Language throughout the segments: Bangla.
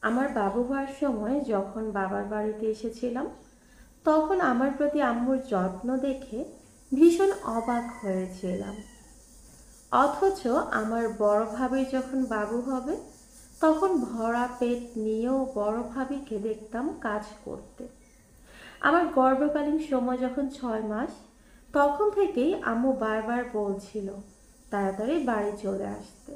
আমার বাবু হওয়ার সময় যখন বাবার বাড়িতে এসেছিলাম, তখন আমার প্রতি আম্মুর যত্ন দেখে ভীষণ অবাক হয়েছিলাম। অথচ আমার বড় ভাবির যখন বাবু হবে, তখন ভরা পেট নিয়েও বড় ভাবিকে দেখতাম কাজ করতে। আমার গর্ভকালীন সময় যখন 6 মাস, তখন থেকেই আম্মু বারবার বলছিল তাড়াতাড়ি বাড়ি চলে আসতে।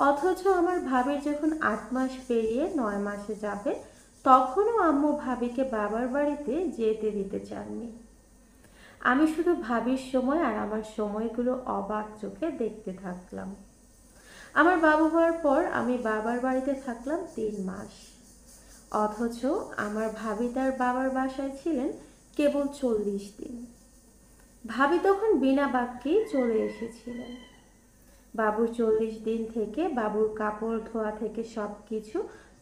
অথচ আমার ভাবির যখন 8 মাস পেরিয়ে 9 মাসে যাবে, তখনও আম্মু ভাবিকে বাবার বাড়িতে যেতে দিতে চাননি। আমি শুধু ভাবির সময় আর আমার সময়গুলো অবাক চোখে দেখতে থাকলাম। আমার বাবু হওয়ার পর আমি বাবার বাড়িতে থাকলাম 3 মাস। অথচ আমার ভাবি তার বাবার বাসায় ছিলেন কেবল 40 দিন। ভাবি তখন বিনা বাক্যেই চলে এসেছিলেন। বাবুর 40 দিন থেকে বাবুর কাপড় ধোয়া থেকে সব কিছু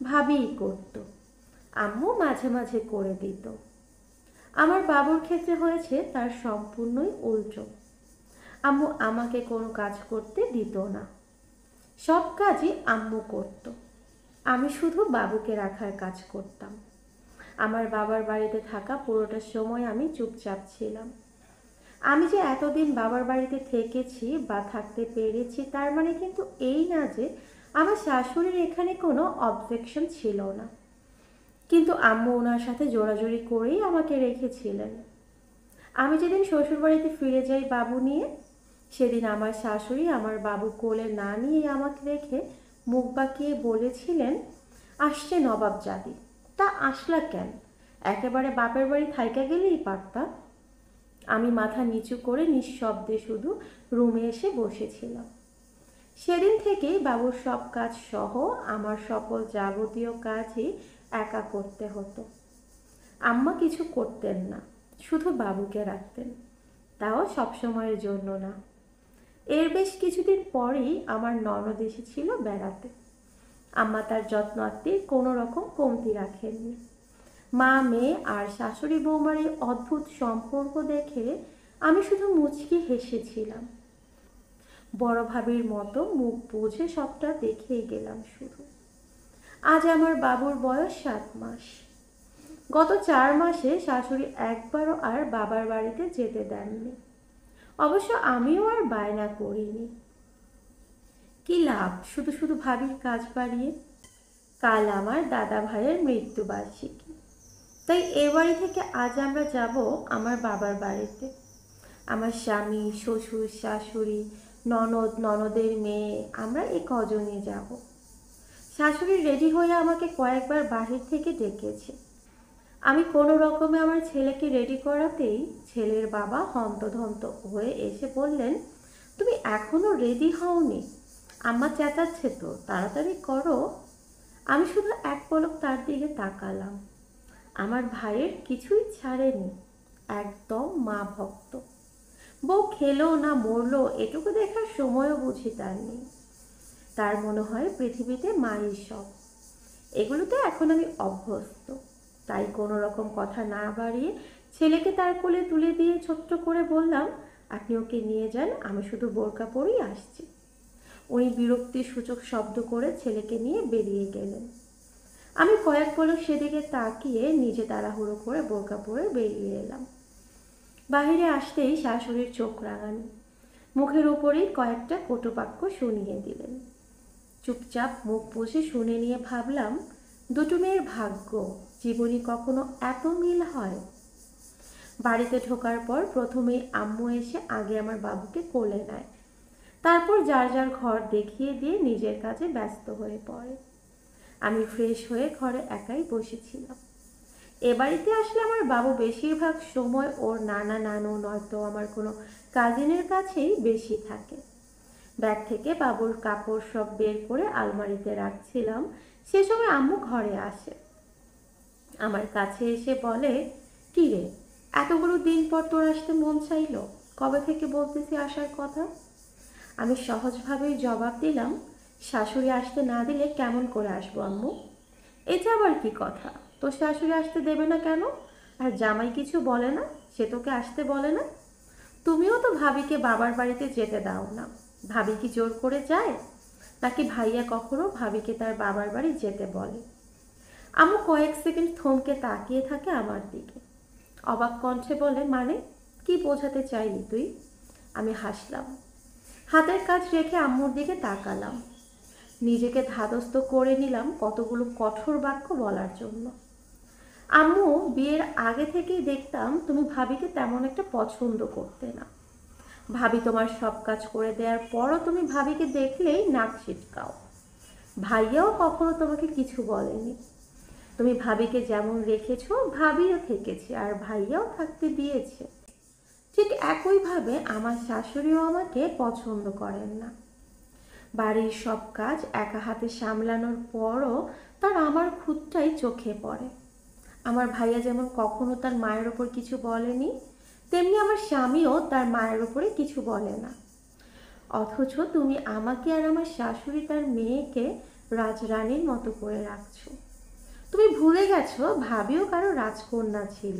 ভাবিই করত। আম্মু মাঝে মাঝে করে দিত। আমার বাবুর ক্ষেত্রে হয়েছে তার সম্পূর্ণই উল্টো। আম্মু আমাকে কোনো কাজ করতে দিত না, সব কাজই আম্মু করত। আমি শুধু বাবুকে রাখার কাজ করতাম। আমার বাবার বাড়িতে থাকা পুরোটা সময় আমি চুপচাপ ছিলাম। আমি যে এতদিন বাবার বাড়িতে থেকেছি বা থাকতে পেরেছি, তার মানে কিন্তু এই না যে আমার শাশুড়ির এখানে কোনো অবজেকশন ছিল না। কিন্তু আম্মু ওনার সাথে জোরাজুরি করেই আমাকে রেখেছিলেন। আমি যেদিন শ্বশুরবাড়িতে ফিরে যাই বাবু নিয়ে, সেদিন আমার শাশুড়ি আমার বাবু কোলে না নিয়ে আমাকে রেখে মুখ বাঁকিয়ে বলেছিলেন, আসছে নবাব জাদি, তা আসলা কেন? একেবারে বাপের বাড়ি থাইকা গেলেই পারতা। আমি মাথা নিচু করে নিঃশব্দে শুধু রুমে এসে বসেছিলাম। সেদিন থেকেই বাবুর সব কাজ সহ আমার সকল যাবতীয় কাজই একা করতে হতো। আম্মা কিছু করতেন না, শুধু বাবুকে রাখতেন, তাও সবসময়ের জন্য না। এর বেশ কিছুদিন পরেই আমার ননদ এসেছিল বেড়াতে। আম্মা তার যত্নার্থে কোনো রকম কমতি রাখেননি। মা মেয়ে আর শাশুড়ি বৌমার এই অদ্ভুত সম্পর্ক দেখে আমি শুধু মুচকি হেসেছিলাম। বড় ভাবির মতো মুখ বুঝে সবটা দেখেই গেলাম শুধু। আজ আমার বাবুর বয়স 7 মাস। গত 4 মাসে শাশুড়ি একবারও আর বাবার বাড়িতে যেতে দেননি। অবশ্য আমিও আর বায়না করিনি। কি লাভ শুধু শুধু ভাবির কাজ বাড়িয়ে? কাল আমার দাদা ভাইয়ের মৃত্যুবার্ষিকী, তাই এ বাড়ি থেকে আজ আমরা যাব আমার বাবার বাড়িতে। আমার স্বামী, শ্বশুর, শাশুড়ি, ননদ, ননদের মেয়ে, আমরা এই কজনই যাব। শাশুড়ি রেডি হয়ে আমাকে কয়েকবার বাহির থেকে ডেকেছে। আমি কোনো রকমে আমার ছেলেকে রেডি করাতেই ছেলের বাবা হন্তদন্ত হয়ে এসে বললেন, তুমি এখনো রেডি হওনি? আম্মা চেঁচাচ্ছে তো, তাড়াতাড়ি করো। আমি শুধু এক পলক তার দিকে তাকালাম। আমার ভাইয়ের কিছুই ছাড়েনি, একদম মা ভক্ত। বউ খেলো না মরলো এটুকু দেখার সময়ও বুঝি তার নেই। তার মনে হয় পৃথিবীতে মাই সব। এগুলোতে এখন আমি অভ্যস্ত। তাই কোনো রকম কথা না বাড়িয়ে ছেলেকে তার কোলে তুলে দিয়ে ছোট্ট করে বললাম, আপনি ওকে নিয়ে যান, আমি শুধু বোরকা পরেই আসছি। উনি বিরক্তির সূচক শব্দ করে ছেলেকে নিয়ে বেরিয়ে গেলেন। আমি কয়েক পলক সেদিকে তাকিয়ে নিজে তাড়াহুড়ো করে বোরকা পরে বেরিয়ে এলাম। বাহিরে আসতেই শাশুড়ির চোখ রাঙানি, মুখের উপরেই কয়েকটা কটুবাক্য শুনিয়ে দিলেন। চুপচাপ মুখ বুজে শুনে নিয়ে ভাবলাম, দুটো মেয়ের ভাগ্য, জীবনে কখনো এত মিল হয়? বাড়িতে ঢোকার পর প্রথমেই আম্মু এসে আগে আমার বাবুকে কোলে নেয়, তারপর যার যার ঘর দেখিয়ে দিয়ে নিজের কাজে ব্যস্ত হয়ে পড়ে। আমি ফ্রেশ হয়ে ঘরে একাই বসেছিলাম। এ বাড়িতে আসলে আমার বাবু বেশিরভাগ সময় ওর নানা নানু নয়তো আমার কোনো কাজিনের কাছেই বেশি থাকে। ব্যাগ থেকে বাবুর কাপড় সব বের করে আলমারিতে রাখছিলাম, সে সময় আম্মু ঘরে আসে। আমার কাছে এসে বলে, কী রে, এতগুলো দিন পর তোর আসতে মন চাইলো? কবে থেকে বলতেছি আসার কথা? আমি সহজভাবেই জবাব দিলাম, শাশুড়ি আসতে না দিলে কেমন করে আসবো আম্মু? এটা আবার কি কথা? তোর শাশুড়ি আসতে দেবে না কেন? আর জামাই কিছু বলে না? সে তোকে আসতে বলে না? তুমিও তো ভাবিকে বাবার বাড়িতে যেতে দাও না। ভাবি কি জোর করে যায়? নাকি ভাইয়া কখনো ভাবিকে তার বাবার বাড়ি যেতে বলে? আম্মু কয়েক সেকেন্ড থমকে তাকিয়ে থাকে আমার দিকে, অবাক কণ্ঠে বলে, মানে কি বোঝাতে চাইলি তুই? আমি হাসলাম, হাতের কাজ রেখে আম্মুর দিকে তাকালাম। নিজেকে ধাতস্থ করে নিলাম কতগুলো কঠোর বাক্য বলার জন্য। আম্মু, বিয়ের আগে থেকেই দেখতাম তুমি ভাবিকে তেমন একটা পছন্দ করতে না। ভাবি তোমার সব কাজ করে দেওয়ার পরও তুমি ভাবিকে দেখলেই নাক ছিটকাও। ভাইয়াও কখনো তোমাকে কিছু বলেনি। তুমি ভাবিকে যেমন রেখেছো ভাবিও থেকেছে, আর ভাইয়াও থাকতে দিয়েছে। ঠিক একইভাবে আমার শাশুড়িও আমাকে পছন্দ করেন না। বাড়ির সব কাজ একা হাতে সামলানোর পরও তার আমার খুঁতটাই চোখে পড়ে। আমার ভাইয়া যেমন কখনো তার মায়ের ওপর কিছু বলেনি, তেমনি আমার স্বামীও তার মায়ের ওপরে কিছু বলে না। অথচ তুমি আমাকে আর আমার শাশুড়ি তার মেয়েকে রাজরানীর মতো করে রাখছো। তুমি ভুলে গেছো ভাবিও কারো রাজকন্যা ছিল,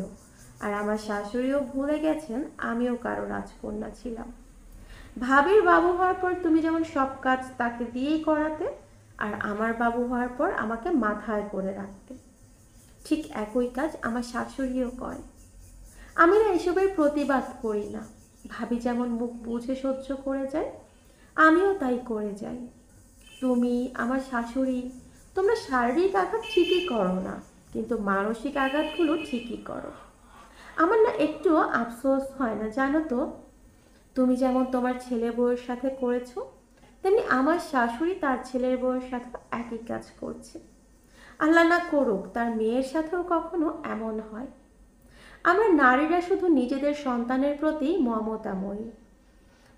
আর আমার শাশুড়িও ভুলে গেছেন আমিও কারো রাজকন্যা ছিলাম। ভাবির বাবু হওয়ার পর তুমি যেমন সব কাজ তাকে দিয়েই করাতে, আর আমার বাবু হওয়ার পর আমাকে মাথায় করে রাখতে। ঠিক একই কাজ আমার শাশুড়িও করে। আমি না এসবের প্রতিবাদ করি না। ভাবি যেমন মুখ বুঝে সহ্য করে যায়, আমিও তাই করে যাই। তুমি, আমার শাশুড়ি, তোমরা শারীরিক আঘাত ঠিকই করো না, কিন্তু মানসিক আঘাতগুলো ঠিকই করো। আমার না একটুও আফসোস হয় না, জানো তো। তুমি যেমন তোমার ছেলে বউয়ের সাথে করেছো, তেমনি আমার শাশুড়ি তার ছেলের বউয়ের সাথে একই কাজ করছে। আল্লাহ না করুক তার মেয়ের সাথেও কখনো এমন হয়। আমরা নারীরা শুধু নিজেদের সন্তানের প্রতি মমতাময়ী,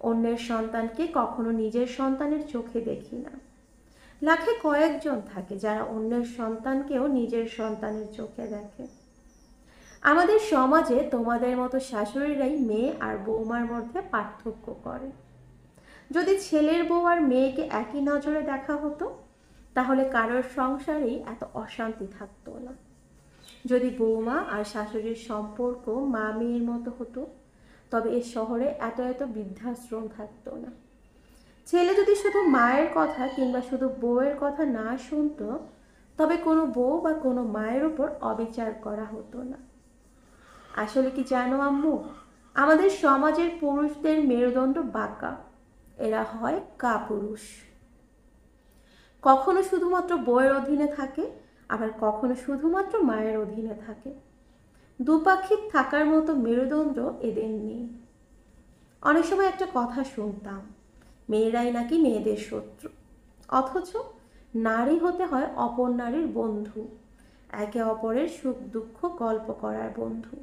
অন্যের সন্তানকে কখনো নিজের সন্তানের চোখে দেখি না। লাখে কয়েকজন থাকে যারা অন্যের সন্তানকেও নিজের সন্তানের চোখে দেখে। আমাদের সমাজে তোমাদের মতো শাশুড়িরাই মেয়ে আর বৌমার মধ্যে পার্থক্য করে। যদি ছেলের বউ আর মেয়েকে একই নজরে দেখা হতো, তাহলে কারোর সংসারেই এত অশান্তি থাকতো না। যদি বৌমা আর শাশুড়ির সম্পর্ক মা মেয়ের মতো হতো, তবে এ শহরে এত এত বৃদ্ধাশ্রম থাকতো না। ছেলে যদি শুধু মায়ের কথা কিংবা শুধু বউয়ের কথা না শুনতো, তবে কোনো বউ বা কোনো মায়ের উপর অবিচার করা হতো না। আসলে কি জানো আম্মু, আমাদের সমাজের পুরুষদের মেরুদণ্ড বাঁকা। এরা হয় কাপুরুষ, কখনো শুধুমাত্র বউয়ের অধীনে থাকে, আবার কখনো শুধুমাত্র মায়ের অধীনে থাকে। দুপাক্ষিক থাকার মতো মেরুদণ্ড এদের নেই। অনেক সময় একটা কথা শুনতাম, মেয়েরাই নাকি মেয়েদের শত্রু। অথচ নারী হতে হয় অপর নারীর বন্ধু, একে অপরের সুখ দুঃখ গল্প করার বন্ধু।